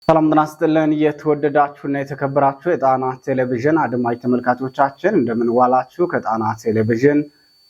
ሰላም ጤና ይስጥልን የተወደዳችሁና የተከበራችሁ የጣና ቴሌቪዥን አድማጭ ተመልካቾቻችን እንደምን ዋላችሁ። ከጣና ቴሌቪዥን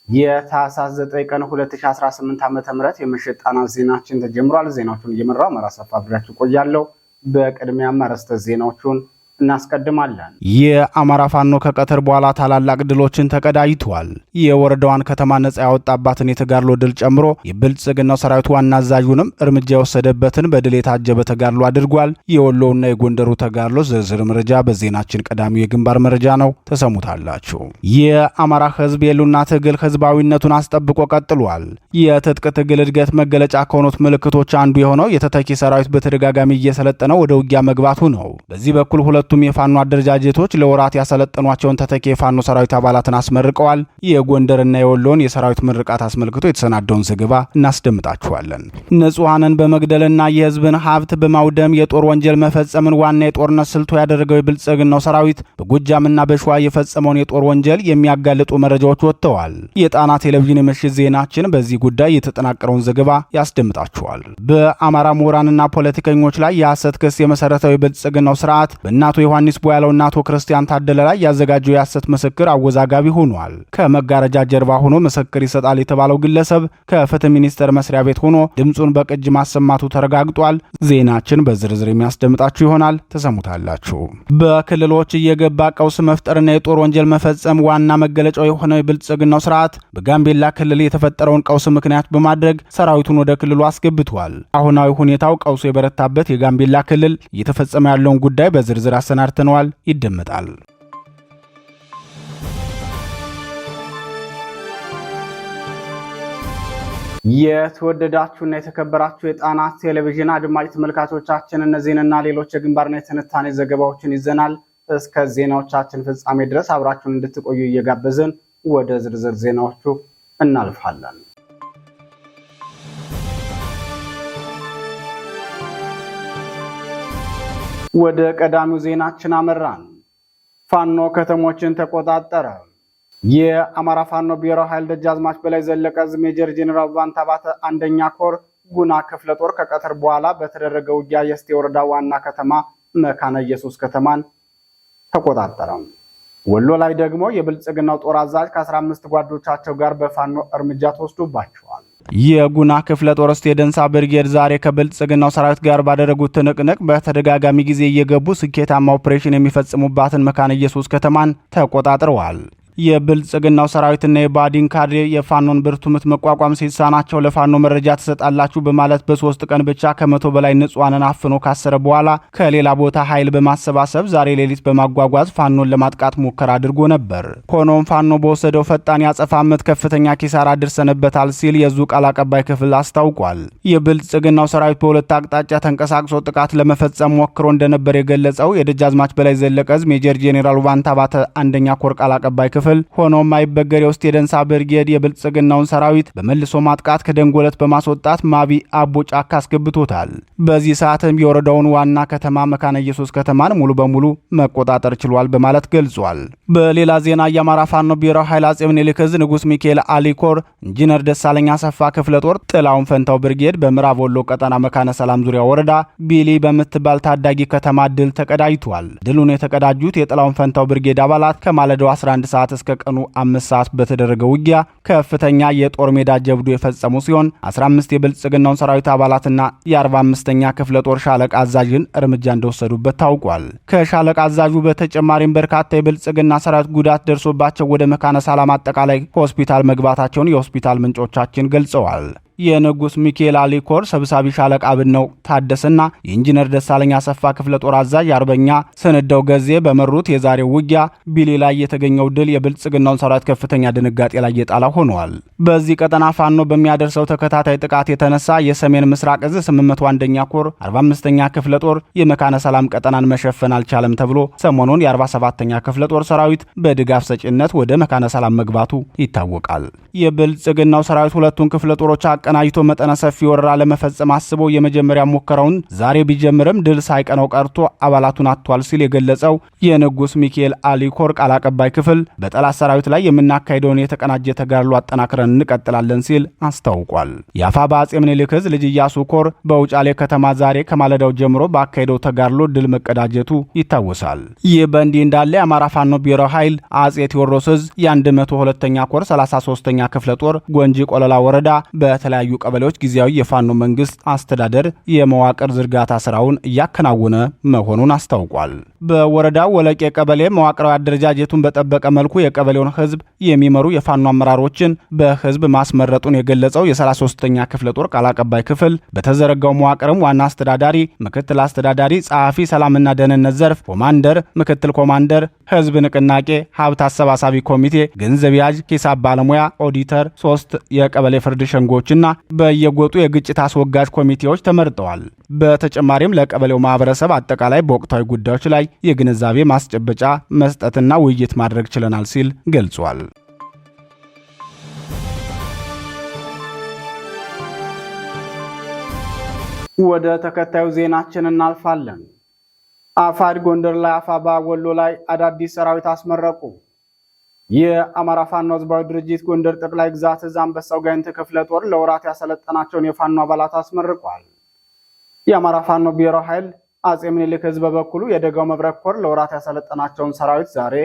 የታህሳስ 9 ቀን 2018 ዓ.ም የምሽት ጣና ዜናችን ተጀምሯል። ዜናዎቹን እየመራው መራሰፋ አብራችሁ ቆያለሁ። በቅድሚያም አርዕስተ ዜናዎቹን እናስቀድማለን። የአማራ ፋኖ ከቀትር በኋላ ታላላቅ ድሎችን ተቀዳጅቷል። የወረዳዋን ከተማ ነጻ ያወጣባትን የተጋድሎ ድል ጨምሮ የብልጽግናው ሰራዊት ዋና አዛዡንም እርምጃ የወሰደበትን በድል የታጀበ ተጋድሎ አድርጓል። የወሎውና የጎንደሩ ተጋድሎ ዝርዝር መረጃ በዜናችን ቀዳሚው የግንባር መረጃ ነው፣ ተሰሙታላችሁ። የአማራ ህዝብ የሉና ትግል ህዝባዊነቱን አስጠብቆ ቀጥሏል። የትጥቅ ትግል እድገት መገለጫ ከሆኑት ምልክቶች አንዱ የሆነው የተተኪ ሰራዊት በተደጋጋሚ እየሰለጠነ ወደ ውጊያ መግባቱ ነው። በዚህ በኩል ሁለቱም የፋኖ አደረጃጀቶች ለወራት ያሰለጠኗቸውን ተተኪ የፋኖ ሰራዊት አባላትን አስመርቀዋል። የጎንደርና የወሎን የሰራዊት ምርቃት አስመልክቶ የተሰናደውን ዘገባ እናስደምጣችኋለን። ንጹሃንን በመግደልና የህዝብን ሀብት በማውደም የጦር ወንጀል መፈጸምን ዋና የጦርነት ስልቱ ያደረገው የብልጽግናው ሰራዊት በጎጃምና በሸዋ የፈጸመውን የጦር ወንጀል የሚያጋልጡ መረጃዎች ወጥተዋል። የጣና ቴሌቪዥን የምሽት ዜናችን በዚህ ጉዳይ የተጠናቀረውን ዘገባ ያስደምጣችኋል። በአማራ ምሁራንና ፖለቲከኞች ላይ የሐሰት ክስ የመሰረተው የብልጽግናው ስርዓት በእናቶ ዮሐንስ ቦያለውና አቶ ክርስቲያን ታደለ ላይ ያዘጋጀው የሐሰት ምስክር አወዛጋቢ ሆኗል። ከመጋረጃ ጀርባ ሆኖ ምስክር ይሰጣል የተባለው ግለሰብ ከፍትህ ሚኒስቴር መስሪያ ቤት ሆኖ ድምጹን በቅጅ ማሰማቱ ተረጋግጧል። ዜናችን በዝርዝር የሚያስደምጣችሁ ይሆናል፣ ተሰሙታላችሁ። በክልሎች እየገባ ቀውስ መፍጠርና የጦር ወንጀል መፈጸም ዋና መገለጫው የሆነው የብልጽግናው ስርዓት በጋምቤላ ክልል የተፈጠረውን ቀውስ ምክንያት በማድረግ ሰራዊቱን ወደ ክልሉ አስገብቷል። አሁናዊ ሁኔታው ቀውሱ የበረታበት የጋምቤላ ክልል እየተፈጸመ ያለውን ጉዳይ በዝርዝር አሰናድተነዋል፣ ይደመጣል። የተወደዳችሁና የተከበራችሁ የጣና ቴሌቪዥን አድማጭ ተመልካቾቻችን እነዚህንና ሌሎች የግንባርና የትንታኔ ዘገባዎችን ይዘናል። እስከ ዜናዎቻችን ፍጻሜ ድረስ አብራችሁን እንድትቆዩ እየጋበዝን ወደ ዝርዝር ዜናዎቹ እናልፋለን። ወደ ቀዳሚው ዜናችን አመራን። ፋኖ ከተሞችን ተቆጣጠረ። የአማራ ፋኖ ብሔራዊ ኃይል ደጃዝማች በላይ ዘለቀ ዕዝ ሜጀር ጄኔራል ባንታባተ አንደኛ ኮር ጉና ክፍለ ጦር ከቀትር በኋላ በተደረገ ውጊያ የእስቴ ወረዳ ዋና ከተማ መካነ ኢየሱስ ከተማን ተቆጣጠረ። ወሎ ላይ ደግሞ የብልጽግናው ጦር አዛዥ ከ15 ጓዶቻቸው ጋር በፋኖ እርምጃ ተወስዶባቸዋል። የጉና ክፍለ ጦር እስቴ ደንሳ ብርጌድ ዛሬ ከብልጽግናው ሰራዊት ጋር ባደረጉት ትንቅንቅ በተደጋጋሚ ጊዜ እየገቡ ስኬታማ ኦፕሬሽን የሚፈጽሙባትን መካነ ኢየሱስ ከተማን ተቆጣጥረዋል። የብልጽግናው ሰራዊትና የባዲን ካድሬ የፋኖን ብርቱ ምት መቋቋም ሲሳናቸው ለፋኖ መረጃ ትሰጣላችሁ በማለት በ3 ቀን ብቻ ከ100 በላይ ንጹሃንን አፍኖ ካሰረ በኋላ ከሌላ ቦታ ኃይል በማሰባሰብ ዛሬ ሌሊት በማጓጓዝ ፋኖን ለማጥቃት ሙከራ አድርጎ ነበር። ሆኖም ፋኖ በወሰደው ፈጣን ያጸፋ ምት ከፍተኛ ኪሳራ አድርሰንበታል ሲል የዙ ቃል አቀባይ ክፍል አስታውቋል። የብልጽግናው ሰራዊት በሁለት አቅጣጫ ተንቀሳቅሶ ጥቃት ለመፈጸም ሞክሮ እንደነበር የገለጸው የደጃዝማች በላይ ዘለቀ ዕዝ ሜጀር ጄኔራል ባንታባተ አንደኛ ኮር ቃል አቀባይ ክፍል ሆኖም አይበገር የውስጥ የደንሳ ብርጌድ የብልጽግናውን ሰራዊት በመልሶ ማጥቃት ከደንጎለት በማስወጣት ማቢ አቦ ጫካ አስገብቶታል። በዚህ ሰዓትም የወረዳውን ዋና ከተማ መካነ ኢየሱስ ከተማን ሙሉ በሙሉ መቆጣጠር ችሏል በማለት ገልጿል። በሌላ ዜና የአማራ ፋኖ ብሔራዊ ኃይል አጼ ምኒልክ ዕዝ ንጉስ ሚካኤል አሊኮር ኢንጂነር ደሳለኝ አሰፋ ክፍለ ጦር ጥላውን ፈንታው ብርጌድ በምዕራብ ወሎ ቀጠና መካነ ሰላም ዙሪያ ወረዳ ቢሊ በምትባል ታዳጊ ከተማ ድል ተቀዳጅቷል። ድሉን የተቀዳጁት የጥላውን ፈንታው ብርጌድ አባላት ከማለዳው 11 ሰዓት እስከ ቀኑ 5 ሰዓት በተደረገ ውጊያ ከፍተኛ የጦር ሜዳ ጀብዱ የፈጸሙ ሲሆን 15 የብልጽግናውን ሰራዊት አባላትና የ45ኛ ክፍለ ጦር ሻለቃ አዛዥን እርምጃ እንደወሰዱበት ታውቋል። ከሻለቃ አዛዡ በተጨማሪም በርካታ የብልጽግና ሰራዊት ጉዳት ደርሶባቸው ወደ መካነ ሰላም አጠቃላይ ሆስፒታል መግባታቸውን የሆስፒታል ምንጮቻችን ገልጸዋል። የንጉስ ሚካኤል አሊኮር ሰብሳቢ ሻለቃ አብነው ታደሰና የኢንጂነር ደሳለኝ አሰፋ ክፍለ ጦር አዛዥ አርበኛ ስንደው ገዜ በመሩት የዛሬው ውጊያ ቢሊ ላይ የተገኘው ድል የብልጽግናውን ሰራዊት ከፍተኛ ድንጋጤ ላይ የጣላ ሆኗል። በዚህ ቀጠና ፋኖ በሚያደርሰው ተከታታይ ጥቃት የተነሳ የሰሜን ምስራቅ ዕዝ 801ኛ ኮር 45ኛ ክፍለ ጦር የመካነ ሰላም ቀጠናን መሸፈን አልቻለም ተብሎ ሰሞኑን የ47ኛ ክፍለ ጦር ሰራዊት በድጋፍ ሰጪነት ወደ መካነ ሰላም መግባቱ ይታወቃል። የብልጽግናው ሰራዊት ሁለቱን ክፍለ ጦሮች ተቀናጅቶ መጠነ ሰፊ ወረራ ለመፈጸም አስቦ የመጀመሪያ ሙከራውን ዛሬ ቢጀምርም ድል ሳይቀነው ቀርቶ አባላቱን አጥቷል ሲል የገለጸው የንጉስ ሚካኤል አሊ ኮር ቃል አቀባይ ክፍል በጠላት ሰራዊት ላይ የምናካሄደውን የተቀናጀ ተጋድሎ አጠናክረን እንቀጥላለን ሲል አስታውቋል። የአፋባ አጼ ምኒልክ ዕዝ ልጅ ኢያሱ ኮር በውጫሌ ከተማ ዛሬ ከማለዳው ጀምሮ ባካሄደው ተጋድሎ ድል መቀዳጀቱ ይታወሳል። ይህ በእንዲህ እንዳለ የአማራ ፋኖ ብሔራዊ ኃይል አጼ ቴዎድሮስ ዕዝ የ102ኛ ኮር 33ኛ ክፍለ ጦር ጎንጂ ቆለላ ወረዳ በተለያዩ ቀበሌዎች ጊዜያዊ የፋኖ መንግስት አስተዳደር የመዋቅር ዝርጋታ ስራውን እያከናወነ መሆኑን አስታውቋል። በወረዳው ወለቄ ቀበሌ መዋቅራዊ አደረጃጀቱን በጠበቀ መልኩ የቀበሌውን ህዝብ የሚመሩ የፋኖ አመራሮችን በህዝብ ማስመረጡን የገለጸው የ33ኛ ክፍለ ጦር ቃል አቀባይ ክፍል በተዘረጋው መዋቅርም ዋና አስተዳዳሪ፣ ምክትል አስተዳዳሪ፣ ጸሐፊ፣ ሰላምና ደህንነት ዘርፍ፣ ኮማንደር፣ ምክትል ኮማንደር፣ ህዝብ ንቅናቄ፣ ሀብት አሰባሳቢ ኮሚቴ፣ ገንዘብ ያዥ፣ ሂሳብ ባለሙያ፣ ኦዲተር፣ 3 የቀበሌ ፍርድ ሸንጎችና በየጎጡ የግጭት አስወጋጅ ኮሚቴዎች ተመርጠዋል። በተጨማሪም ለቀበሌው ማህበረሰብ አጠቃላይ በወቅታዊ ጉዳዮች ላይ የግንዛቤ ማስጨበጫ መስጠትና ውይይት ማድረግ ችለናል ሲል ገልጿል። ወደ ተከታዩ ዜናችን እናልፋለን። አፋድ ጎንደር ላይ፣ አፋባ ወሎ ላይ አዳዲስ ሰራዊት አስመረቁ። የአማራ ፋኖ ህዝባዊ ድርጅት ጎንደር ጠቅላይ ግዛት ዕዝ አንበሳው ጋይንት ክፍለ ጦር ለወራት ያሰለጠናቸውን የፋኖ አባላት አስመርቋል። የአማራ ፋኖ ብሔራዊ ኃይል አጼ ምኒልክ ዕዝ በበኩሉ የደጋው መብረቅ ኮር ለወራት ያሰለጠናቸውን ሰራዊት ዛሬ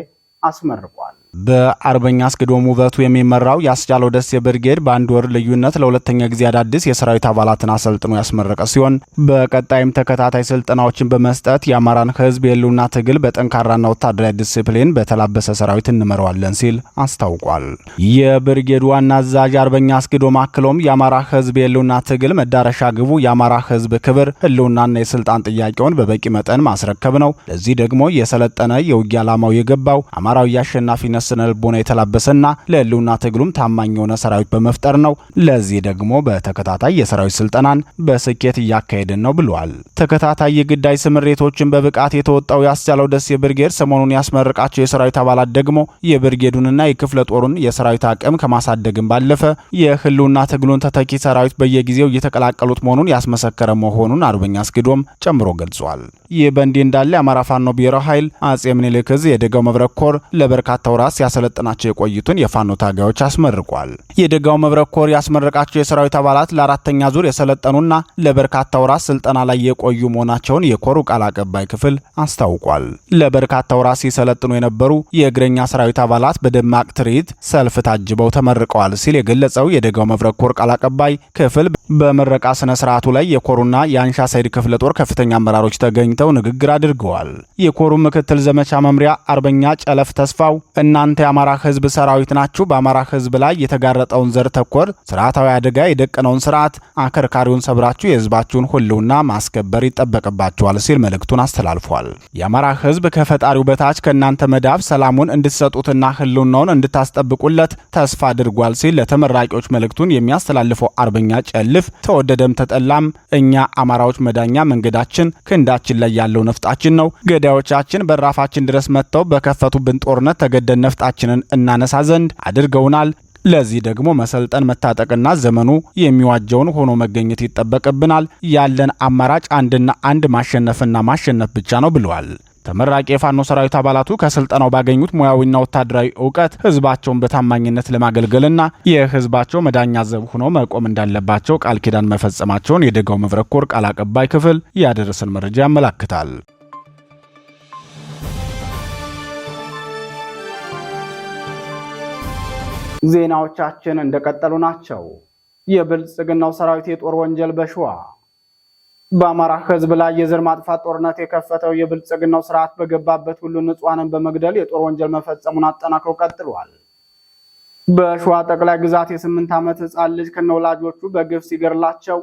አስመርቋል። በአርበኛ አስገዶም ውበቱ የሚመራው ያስቻለው ደሴ ብርጌድ በአንድ ወር ልዩነት ለሁለተኛ ጊዜ አዳዲስ የሰራዊት አባላትን አሰልጥኖ ያስመረቀ ሲሆን በቀጣይም ተከታታይ ስልጠናዎችን በመስጠት የአማራን ህዝብ የህልውና ትግል በጠንካራና ወታደራዊ ዲሲፕሊን በተላበሰ ሰራዊት እንመራዋለን ሲል አስታውቋል። የብርጌዱ ዋና አዛዥ አርበኛ አስገዶም አክሎም የአማራ ህዝብ የህልውና ትግል መዳረሻ ግቡ የአማራ ህዝብ ክብር፣ ህልውናና የስልጣን ጥያቄውን በበቂ መጠን ማስረከብ ነው። ለዚህ ደግሞ የሰለጠነ የውጊያ ዓላማው የገባው አማራዊ የአሸናፊነት ስነ ልቦና የተላበሰና ለህልውና ትግሉም ታማኝ የሆነ ሰራዊት በመፍጠር ነው። ለዚህ ደግሞ በተከታታይ የሰራዊት ስልጠናን በስኬት እያካሄድን ነው ብሏል። ተከታታይ የግዳይ ስምሬቶችን በብቃት የተወጣው ያስቻለው ደሴ ብርጌድ ሰሞኑን ያስመረቃቸው የሰራዊት አባላት ደግሞ የብርጌዱንና የክፍለ ጦሩን የሰራዊት አቅም ከማሳደግም ባለፈ የህልውና ትግሉን ተተኪ ሰራዊት በየጊዜው እየተቀላቀሉት መሆኑን ያስመሰከረ መሆኑን አርበኛ አስገዶም ጨምሮ ገልጿል። ይህ በእንዲህ እንዳለ የአማራ ፋኖ ብሔራዊ ኃይል አጼ ምኒልክ ዕዝ የደጋው መብረቅ ኮር ለበርካታ ወራት ሲያሰለጥናቸው የቆዩትን የፋኖ ታጋዮች አስመርቋል። የደጋው መብረቅ ኮር ያስመረቃቸው የሰራዊት አባላት ለአራተኛ ዙር የሰለጠኑና ለበርካታ ወራት ስልጠና ላይ የቆዩ መሆናቸውን የኮሩ ቃል አቀባይ ክፍል አስታውቋል። ለበርካታ ወራት ሲሰለጥኑ የነበሩ የእግረኛ ሰራዊት አባላት በደማቅ ትርኢት ሰልፍ ታጅበው ተመርቀዋል ሲል የገለጸው የደጋው መብረቅ ኮር ቃል አቀባይ ክፍል በምረቃ ስነ ስርዓቱ ላይ የኮሩና የአንሻ ሳይድ ክፍለ ጦር ከፍተኛ አመራሮች ተገኝተው ንግግር አድርገዋል። የኮሩ ምክትል ዘመቻ መምሪያ አርበኛ ጨለፍ ተስፋው እናንተ የአማራ ህዝብ ሰራዊት ናችሁ። በአማራ ህዝብ ላይ የተጋረጠውን ዘር ተኮር ስርዓታዊ አደጋ የደቀነውን ስርዓት አከርካሪውን ሰብራችሁ የህዝባችሁን ህልውና ማስከበር ይጠበቅባችኋል ሲል መልእክቱን አስተላልፏል። የአማራ ህዝብ ከፈጣሪው በታች ከእናንተ መዳፍ ሰላሙን እንድትሰጡትና ህልውናውን እንድታስጠብቁለት ተስፋ አድርጓል ሲል ለተመራቂዎች መልእክቱን የሚያስተላልፈው አርበኛ ጨልፍ ተወደደም ተጠላም እኛ አማራዎች መዳኛ መንገዳችን ክንዳችን ላይ ያለው ነፍጣችን ነው። ገዳዮቻችን በራፋችን ድረስ መጥተው በከፈቱብን ጦርነት ተገደን ነፍጣችንን እናነሳ ዘንድ አድርገውናል። ለዚህ ደግሞ መሰልጠን፣ መታጠቅና ዘመኑ የሚዋጀውን ሆኖ መገኘት ይጠበቅብናል። ያለን አማራጭ አንድና አንድ ማሸነፍና ማሸነፍ ብቻ ነው ብለዋል። ተመራቂ የፋኖ ሰራዊት አባላቱ ከስልጠናው ባገኙት ሙያዊና ወታደራዊ ዕውቀት ህዝባቸውን በታማኝነት ለማገልገልና የህዝባቸው መዳኛ ዘብ ሆኖ መቆም እንዳለባቸው ቃል ኪዳን መፈጸማቸውን የደጋው መብረቅ ኮር ቃል አቀባይ ክፍል ያደረሰን መረጃ ያመለክታል። ዜናዎቻችን እንደቀጠሉ ናቸው። የብልጽግናው ሰራዊት የጦር ወንጀል በሸዋ በአማራ ህዝብ ላይ የዘር ማጥፋት ጦርነት የከፈተው የብልጽግናው ስርዓት በገባበት ሁሉ ንጹሃንን በመግደል የጦር ወንጀል መፈጸሙን አጠናክሮ ቀጥሏል። በሸዋ ጠቅላይ ግዛት የ8 ዓመት ህፃን ልጅ ከነወላጆቹ በግፍ ሲገርላቸው፣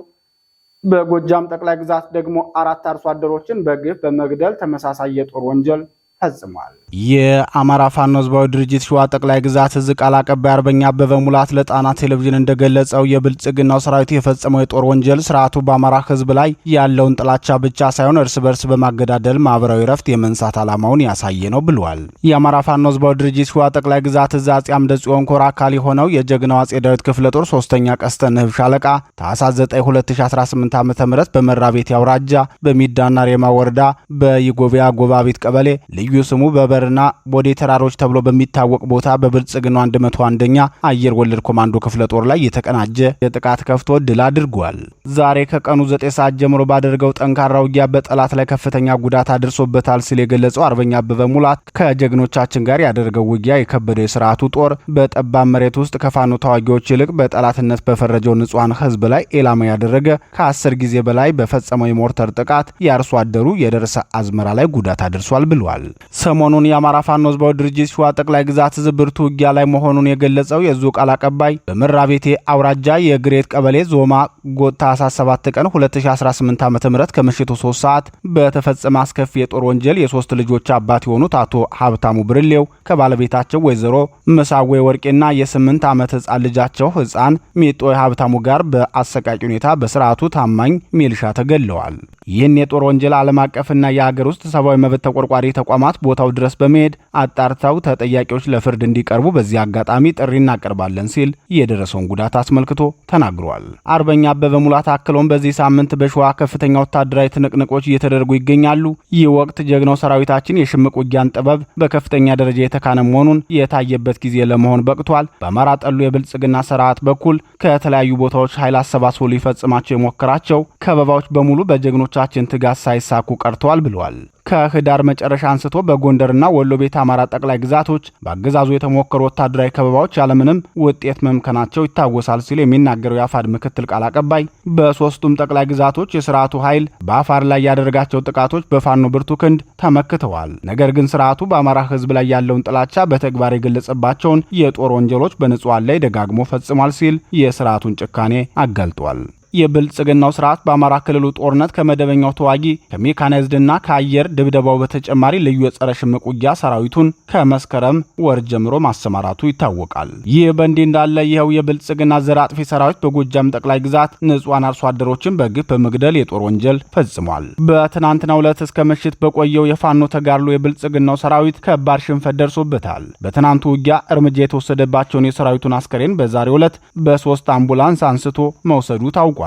በጎጃም ጠቅላይ ግዛት ደግሞ 4 አርሶ አደሮችን በግፍ በመግደል ተመሳሳይ የጦር ወንጀል ፈጽሟል። የአማራ ፋኖ ህዝባዊ ድርጅት ሸዋ ጠቅላይ ግዛት እዝ ቃል አቀባይ አርበኛ አበበ ሙላት ለጣና ቴሌቪዥን እንደገለጸው የብልጽግናው ሰራዊት የፈጸመው የጦር ወንጀል ስርዓቱ በአማራ ህዝብ ላይ ያለውን ጥላቻ ብቻ ሳይሆን እርስ በርስ በማገዳደል ማህበራዊ ረፍት የመንሳት ዓላማውን ያሳየ ነው ብሏል። የአማራ ፋኖ ህዝባዊ ድርጅት ሸዋ ጠቅላይ ግዛት እዝ አጼ አምደ ጽዮን ኮር አካል የሆነው የጀግናው አጼ ዳዊት ክፍለ ጦር 3ኛ ቀስተ ንህብ ሻለቃ ታኅሳስ 9 2018 ዓ.ም በመራቤቴ አውራጃ በሚዳና ሬማ ወረዳ በይጎቢያ ጎባቢት ቀበሌ ልዩ ስሙ በበርና ቦዴ ተራሮች ተብሎ በሚታወቅ ቦታ በብልጽግናው 101ኛ አየር ወለድ ኮማንዶ ክፍለ ጦር ላይ የተቀናጀ የጥቃት ከፍቶ ድል አድርጓል። ዛሬ ከቀኑ 9 ሰዓት ጀምሮ ባደረገው ጠንካራ ውጊያ በጠላት ላይ ከፍተኛ ጉዳት አድርሶበታል ሲል የገለጸው አርበኛ አበበ ሙላት ከጀግኖቻችን ጋር ያደረገው ውጊያ የከበደው የስርዓቱ ጦር በጠባብ መሬት ውስጥ ከፋኖ ተዋጊዎች ይልቅ በጠላትነት በፈረጀው ንጹሃን ህዝብ ላይ ኢላማ ያደረገ ከ10 ጊዜ በላይ በፈጸመው የሞርተር ጥቃት የአርሶ አደሩ የደረሰ አዝመራ ላይ ጉዳት አድርሷል ብሏል። ሰሞኑን የአማራ ፋኖ ህዝባዊ ድርጅት ሸዋ ጠቅላይ ግዛት እዝ ብርቱ ውጊያ ላይ መሆኑን የገለጸው የዙ ቃል አቀባይ በመራቤቴ አውራጃ የግሬት ቀበሌ ዞማ ጎታ ታኅሳስ 7 ቀን 2018 ዓ.ም ከምሽቱ 3 ሰዓት በተፈጸመ አስከፊ የጦር ወንጀል የ3 ልጆች አባት የሆኑት አቶ ሀብታሙ ብርሌው ከባለቤታቸው ወይዘሮ ምሳዌ ወርቄና የ8 ዓመት ህፃን ልጃቸው ህፃን ሚጦ ሀብታሙ ጋር በአሰቃቂ ሁኔታ በስርዓቱ ታማኝ ሚልሻ ተገለዋል። ይህን የጦር ወንጀል ዓለም አቀፍና የሀገር ውስጥ ሰብአዊ መብት ተቆርቋሪ ተቋማት ቦታው ድረስ በመሄድ አጣርተው ተጠያቂዎች ለፍርድ እንዲቀርቡ በዚህ አጋጣሚ ጥሪ እናቀርባለን ሲል የደረሰውን ጉዳት አስመልክቶ ተናግሯል። አርበኛ አበበ ሙላት አክሎም በዚህ ሳምንት በሸዋ ከፍተኛ ወታደራዊ ትንቅንቆች እየተደረጉ ይገኛሉ። ይህ ወቅት ጀግናው ሰራዊታችን የሽምቅ ውጊያን ጥበብ በከፍተኛ ደረጃ የተካነ መሆኑን የታየበት ጊዜ ለመሆን በቅቷል። በአማራ ጠሉ የብልጽግና ስርዓት በኩል ከተለያዩ ቦታዎች ኃይል አሰባስቦ ሊፈጽማቸው የሞከራቸው ከበባዎች በሙሉ በጀግኖቻችን ትጋት ሳይሳኩ ቀርተዋል ብለዋል። ከህዳር መጨረሻ አንስቶ በጎንደርና ወሎ ቤት አማራ ጠቅላይ ግዛቶች በአገዛዙ የተሞከሩ ወታደራዊ ከበባዎች ያለምንም ውጤት መምከናቸው ይታወሳል ሲል የሚናገረው የአፋድ ምክትል ቃል አቀባይ በሶስቱም ጠቅላይ ግዛቶች የስርዓቱ ኃይል በአፋር ላይ ያደረጋቸው ጥቃቶች በፋኖ ብርቱ ክንድ ተመክተዋል። ነገር ግን ስርዓቱ በአማራ ህዝብ ላይ ያለውን ጥላቻ በተግባር የገለጸባቸውን የጦር ወንጀሎች በንጹሃን ላይ ደጋግሞ ፈጽሟል ሲል የስርዓቱን ጭካኔ አጋልጧል። የብልጽግናው ስርዓት በአማራ ክልሉ ጦርነት ከመደበኛው ተዋጊ ከሜካናይዝድና ከአየር ድብደባው በተጨማሪ ልዩ የጸረ ሽምቅ ውጊያ ሰራዊቱን ከመስከረም ወር ጀምሮ ማሰማራቱ ይታወቃል። ይህ በእንዲህ እንዳለ ይኸው የብልጽግና ዘር አጥፊ ሰራዊት በጎጃም ጠቅላይ ግዛት ንጹሃን አርሶ አደሮችን በግፍ በመግደል የጦር ወንጀል ፈጽሟል። በትናንትናው ዕለት እስከ ምሽት በቆየው የፋኖ ተጋድሎ የብልጽግናው ሰራዊት ከባድ ሽንፈት ደርሶበታል። በትናንቱ ውጊያ እርምጃ የተወሰደባቸውን የሰራዊቱን አስከሬን በዛሬው ዕለት በ3 አምቡላንስ አንስቶ መውሰዱ ታውቋል።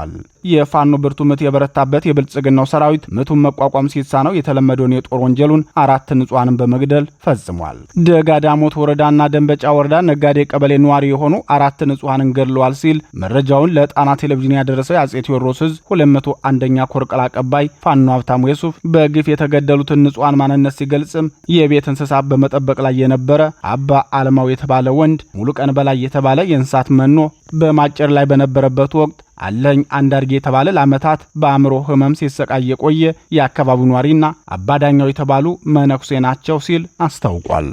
የፋኖ ብርቱ ምት የበረታበት የብልጽግናው ሰራዊት ምቱን መቋቋም ሲሳነው የተለመደውን የጦር ወንጀሉን 4 ንጹሃንን በመግደል ፈጽሟል። ደጋዳሞት ወረዳና ደንበጫ ወረዳ ነጋዴ ቀበሌ ነዋሪ የሆኑ 4 ንጹሃንን ገድለዋል ሲል መረጃውን ለጣና ቴሌቪዥን ያደረሰው የአጼ ቴዎድሮስ ዕዝ 201ኛ ኮር ቃል አቀባይ ፋኖ ሀብታሙ የሱፍ በግፍ የተገደሉትን ንጹሃን ማንነት ሲገልጽም የቤት እንስሳት በመጠበቅ ላይ የነበረ አባ አለማው የተባለ ወንድ ሙሉ ቀን በላይ የተባለ የእንስሳት መኖ በማጨር ላይ በነበረበት ወቅት አለኝ አንዳርጌ የተባለ ለዓመታት በአእምሮ ህመም ሲሰቃይ የቆየ የአካባቢው ኗሪና አባዳኛው የተባሉ መነኩሴ ናቸው ሲል አስታውቋል።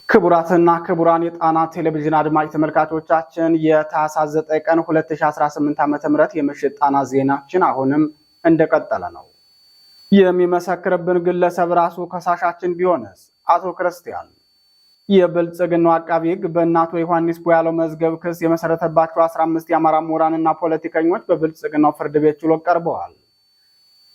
ክቡራትና ክቡራን የጣና ቴሌቪዥን አድማጭ ተመልካቾቻችን የታኅሳስ 9 ቀን 2018 ዓ.ም የምሽት ጣና ዜናችን አሁንም እንደቀጠለ ነው። የሚመሰክርብን ግለሰብ ራሱ ከሳሻችን ቢሆንስ? አቶ ክርስቲያን የብልጽግናው አቃቢ ሕግ በእናቶ ዮሐንስ ቦያለው መዝገብ ክስ የመሰረተባቸው 15 የአማራ ምሁራንና ፖለቲከኞች በብልጽግናው ፍርድ ቤት ችሎት ቀርበዋል።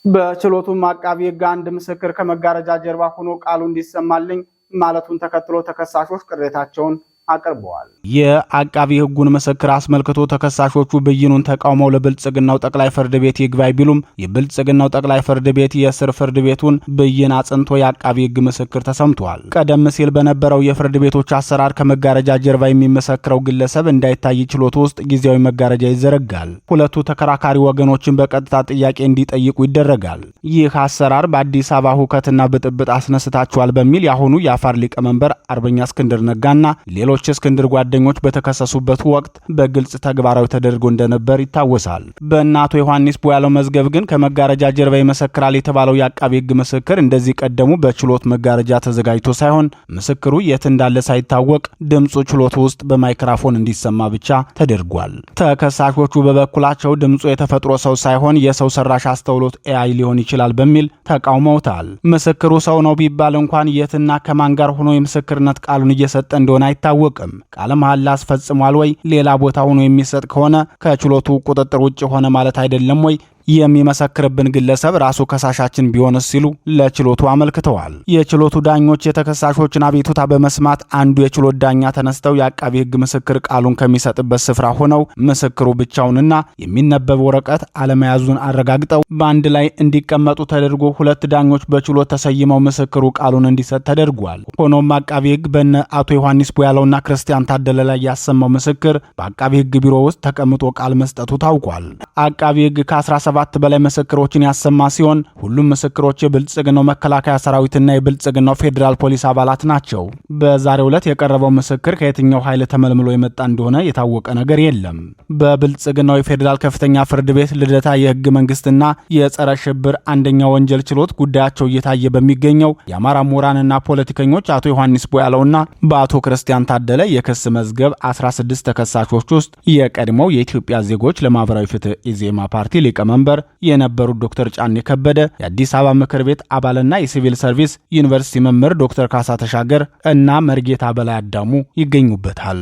በችሎቱም አቃቢ ሕግ አንድ ምስክር ከመጋረጃ ጀርባ ሆኖ ቃሉ እንዲሰማልኝ ማለቱን ተከትሎ ተከሳሾች ቅሬታቸውን አቅርበዋል። የአቃቢ ሕጉን ምስክር አስመልክቶ ተከሳሾቹ ብይኑን ተቃውመው ለብልጽግናው ጠቅላይ ፍርድ ቤት ይግባይ ቢሉም የብልጽግናው ጠቅላይ ፍርድ ቤት የስር ፍርድ ቤቱን ብይን አጽንቶ የአቃቢ ሕግ ምስክር ተሰምቷል። ቀደም ሲል በነበረው የፍርድ ቤቶች አሰራር ከመጋረጃ ጀርባ የሚመሰክረው ግለሰብ እንዳይታይ ችሎት ውስጥ ጊዜያዊ መጋረጃ ይዘረጋል። ሁለቱ ተከራካሪ ወገኖችን በቀጥታ ጥያቄ እንዲጠይቁ ይደረጋል። ይህ አሰራር በአዲስ አበባ ሁከትና ብጥብጥ አስነስታቸዋል በሚል የአሁኑ የአፋር ሊቀመንበር አርበኛ እስክንድር ነጋና ሌሎች ሌሎች እስክንድር ጓደኞች በተከሰሱበት ወቅት በግልጽ ተግባራዊ ተደርጎ እንደነበር ይታወሳል። በእናቶ ዮሐንስ ቦያለው መዝገብ ግን ከመጋረጃ ጀርባ ይመሰክራል የተባለው የአቃቢ ሕግ ምስክር እንደዚህ ቀደሙ በችሎት መጋረጃ ተዘጋጅቶ ሳይሆን ምስክሩ የት እንዳለ ሳይታወቅ ድምፁ ችሎት ውስጥ በማይክራፎን እንዲሰማ ብቻ ተደርጓል። ተከሳሾቹ በበኩላቸው ድምፁ የተፈጥሮ ሰው ሳይሆን የሰው ሰራሽ አስተውሎት ኤአይ ሊሆን ይችላል በሚል ተቃውመውታል። ምስክሩ ሰው ነው ቢባል እንኳን የትና ከማን ጋር ሆኖ የምስክርነት ቃሉን እየሰጠ እንደሆነ አይታወቅም። ቃለ መሐላ አስፈጽሟል ወይ? ሌላ ቦታ ሆኖ የሚሰጥ ከሆነ ከችሎቱ ቁጥጥር ውጭ ሆነ ማለት አይደለም ወይ? የሚመሰክርብን ግለሰብ ራሱ ከሳሻችን ቢሆንስ ሲሉ ለችሎቱ አመልክተዋል። የችሎቱ ዳኞች የተከሳሾችን አቤቱታ በመስማት አንዱ የችሎት ዳኛ ተነስተው የአቃቢ ሕግ ምስክር ቃሉን ከሚሰጥበት ስፍራ ሆነው ምስክሩ ብቻውንና የሚነበብ ወረቀት አለመያዙን አረጋግጠው በአንድ ላይ እንዲቀመጡ ተደርጎ ሁለት ዳኞች በችሎት ተሰይመው ምስክሩ ቃሉን እንዲሰጥ ተደርጓል። ሆኖም አቃቢ ሕግ በነ አቶ ዮሐንስ ቦያለውና ክርስቲያን ታደለ ላይ ያሰማው ምስክር በአቃቢ ሕግ ቢሮ ውስጥ ተቀምጦ ቃል መስጠቱ ታውቋል። አቃቢ ሕግ ከ17 በላይ ምስክሮችን ያሰማ ሲሆን ሁሉም ምስክሮች የብልጽግናው መከላከያ ሰራዊትና የብልጽግናው ፌዴራል ፖሊስ አባላት ናቸው። በዛሬው ዕለት የቀረበው ምስክር ከየትኛው ኃይል ተመልምሎ የመጣ እንደሆነ የታወቀ ነገር የለም። በብልጽግናው የፌዴራል ከፍተኛ ፍርድ ቤት ልደታ የህግ መንግስትና የጸረ ሽብር አንደኛ ወንጀል ችሎት ጉዳያቸው እየታየ በሚገኘው የአማራ ምሁራንና ፖለቲከኞች አቶ ዮሐንስ ቦያለውና በአቶ ክርስቲያን ታደለ የክስ መዝገብ 16 ተከሳሾች ውስጥ የቀድሞው የኢትዮጵያ ዜጎች ለማህበራዊ ፍትህ ኢዜማ ፓርቲ ሊቀመንበር የነበሩት ዶክተር ጫኔ ከበደ፣ የአዲስ አበባ ምክር ቤት አባልና የሲቪል ሰርቪስ ዩኒቨርሲቲ መምህር ዶክተር ካሳ ተሻገር እና መርጌታ በላይ አዳሙ ይገኙበታል።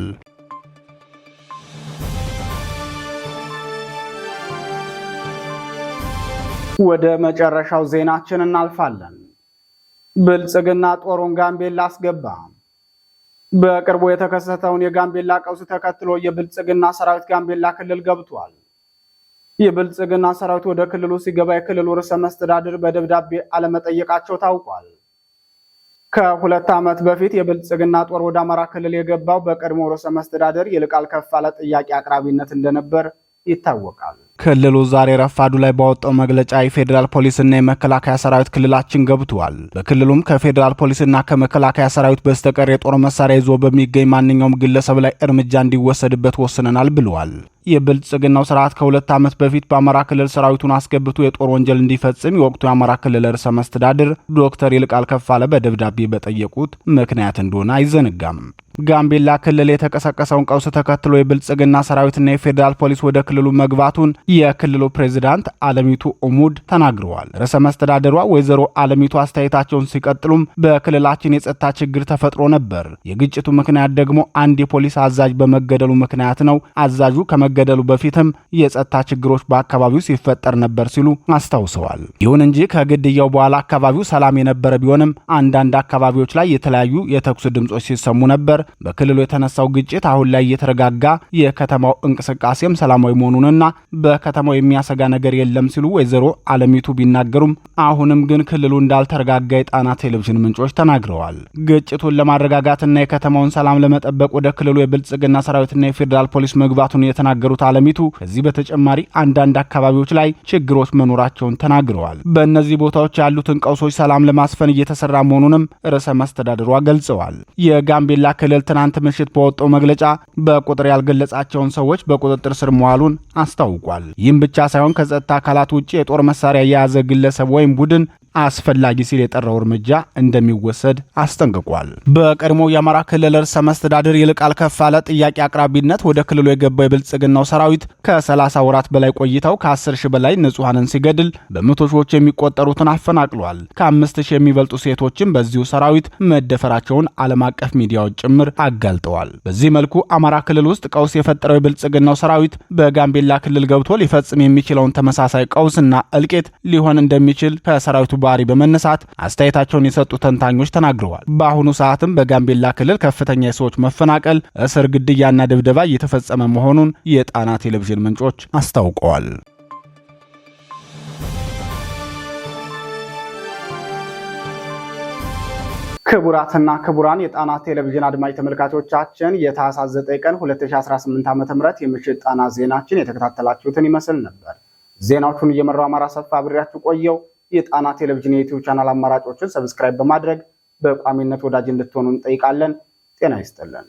ወደ መጨረሻው ዜናችን እናልፋለን። ብልጽግና ጦሩን ጋምቤላ አስገባ። በቅርቡ የተከሰተውን የጋምቤላ ቀውስ ተከትሎ የብልጽግና ሰራዊት ጋምቤላ ክልል ገብቷል። የብልጽግና ሰራዊት ወደ ክልሉ ሲገባ የክልሉ ርዕሰ መስተዳድር በደብዳቤ አለመጠየቃቸው ታውቋል። ከ2 ዓመት በፊት የብልጽግና ጦር ወደ አማራ ክልል የገባው በቀድሞ ርዕሰ መስተዳድር ይልቃል ከፋለ ጥያቄ አቅራቢነት እንደነበር ይታወቃል። ክልሉ ዛሬ ረፋዱ ላይ ባወጣው መግለጫ የፌዴራል ፖሊስና የመከላከያ ሰራዊት ክልላችን ገብቷል። በክልሉም ከፌዴራል ፖሊስና ከመከላከያ ሰራዊት በስተቀር የጦር መሳሪያ ይዞ በሚገኝ ማንኛውም ግለሰብ ላይ እርምጃ እንዲወሰድበት ወስነናል ብለዋል። የብልጽግናው ስርዓት ከ2 ዓመት በፊት በአማራ ክልል ሰራዊቱን አስገብቶ የጦር ወንጀል እንዲፈጽም የወቅቱ የአማራ ክልል ርዕሰ መስተዳድር ዶክተር ይልቃል ከፋለ በደብዳቤ በጠየቁት ምክንያት እንደሆነ አይዘነጋም። ጋምቤላ ክልል የተቀሰቀሰውን ቀውስ ተከትሎ የብልጽግና ሰራዊትና የፌዴራል ፖሊስ ወደ ክልሉ መግባቱን የክልሉ ፕሬዝዳንት አለሚቱ ኡሙድ ተናግረዋል። ርዕሰ መስተዳድሯ ወይዘሮ አለሚቱ አስተያየታቸውን ሲቀጥሉም በክልላችን የጸጥታ ችግር ተፈጥሮ ነበር። የግጭቱ ምክንያት ደግሞ አንድ የፖሊስ አዛዥ በመገደሉ ምክንያት ነው። አዛዡ ከመገደሉ በፊትም የጸጥታ ችግሮች በአካባቢው ሲፈጠር ነበር ሲሉ አስታውሰዋል። ይሁን እንጂ ከግድያው በኋላ አካባቢው ሰላም የነበረ ቢሆንም አንዳንድ አካባቢዎች ላይ የተለያዩ የተኩስ ድምጾች ሲሰሙ ነበር። በክልሉ የተነሳው ግጭት አሁን ላይ እየተረጋጋ የከተማው እንቅስቃሴም ሰላማዊ መሆኑንና በከተማው የሚያሰጋ ነገር የለም ሲሉ ወይዘሮ አለሚቱ ቢናገሩም አሁንም ግን ክልሉ እንዳልተረጋጋ የጣና ቴሌቪዥን ምንጮች ተናግረዋል። ግጭቱን ለማረጋጋትና የከተማውን ሰላም ለመጠበቅ ወደ ክልሉ የብልጽግና ሰራዊትና የፌዴራል ፖሊስ መግባቱን የተናገሩት አለሚቱ ከዚህ በተጨማሪ አንዳንድ አካባቢዎች ላይ ችግሮች መኖራቸውን ተናግረዋል። በእነዚህ ቦታዎች ያሉትን ቀውሶች ሰላም ለማስፈን እየተሰራ መሆኑንም ርዕሰ መስተዳድሯ ገልጸዋል። የጋምቤላ ክልል ትናንት ምሽት በወጣው መግለጫ በቁጥር ያልገለጻቸውን ሰዎች በቁጥጥር ስር መዋሉን አስታውቋል። ይህም ብቻ ሳይሆን ከጸጥታ አካላት ውጭ የጦር መሳሪያ የያዘ ግለሰብ ወይም ቡድን አስፈላጊ ሲል የጠራው እርምጃ እንደሚወሰድ አስጠንቅቋል። በቀድሞው የአማራ ክልል ርዕሰ መስተዳድር ይልቃል ከፋለ ጥያቄ አቅራቢነት ወደ ክልሉ የገባው የብልጽግናው ሰራዊት ከ30 ወራት በላይ ቆይተው ከ10 ሺህ በላይ ንጹሐንን ሲገድል በመቶ ሺዎች የሚቆጠሩትን አፈናቅሏል። ከ5000 የሚበልጡ ሴቶችም በዚሁ ሰራዊት መደፈራቸውን ዓለም አቀፍ ሚዲያዎች ጭምር አጋልጠዋል። በዚህ መልኩ አማራ ክልል ውስጥ ቀውስ የፈጠረው የብልጽግናው ሰራዊት በጋምቤላ ክልል ገብቶ ሊፈጽም የሚችለውን ተመሳሳይ ቀውስና እልቂት ሊሆን እንደሚችል ከሰራዊቱ ባህሪ በመነሳት አስተያየታቸውን የሰጡ ተንታኞች ተናግረዋል። በአሁኑ ሰዓትም በጋምቤላ ክልል ከፍተኛ የሰዎች መፈናቀል፣ እስር፣ ግድያና ድብደባ እየተፈጸመ መሆኑን የጣና ቴሌቪዥን ምንጮች አስታውቀዋል። ክቡራትና ክቡራን የጣና ቴሌቪዥን አድማጭ ተመልካቾቻችን የታህሳስ 9 ቀን 2018 ዓ.ም የምሽት ጣና ዜናችን የተከታተላችሁትን ይመስል ነበር። ዜናዎቹን እየመራው አማራ ሰፋ አብሬያችሁ ቆየው። የጣና ቴሌቪዥን የዩቲዩብ ቻናል አማራጮችን ሰብስክራይብ በማድረግ በቋሚነት ወዳጅ እንድትሆኑ እንጠይቃለን። ጤና ይስጥልን።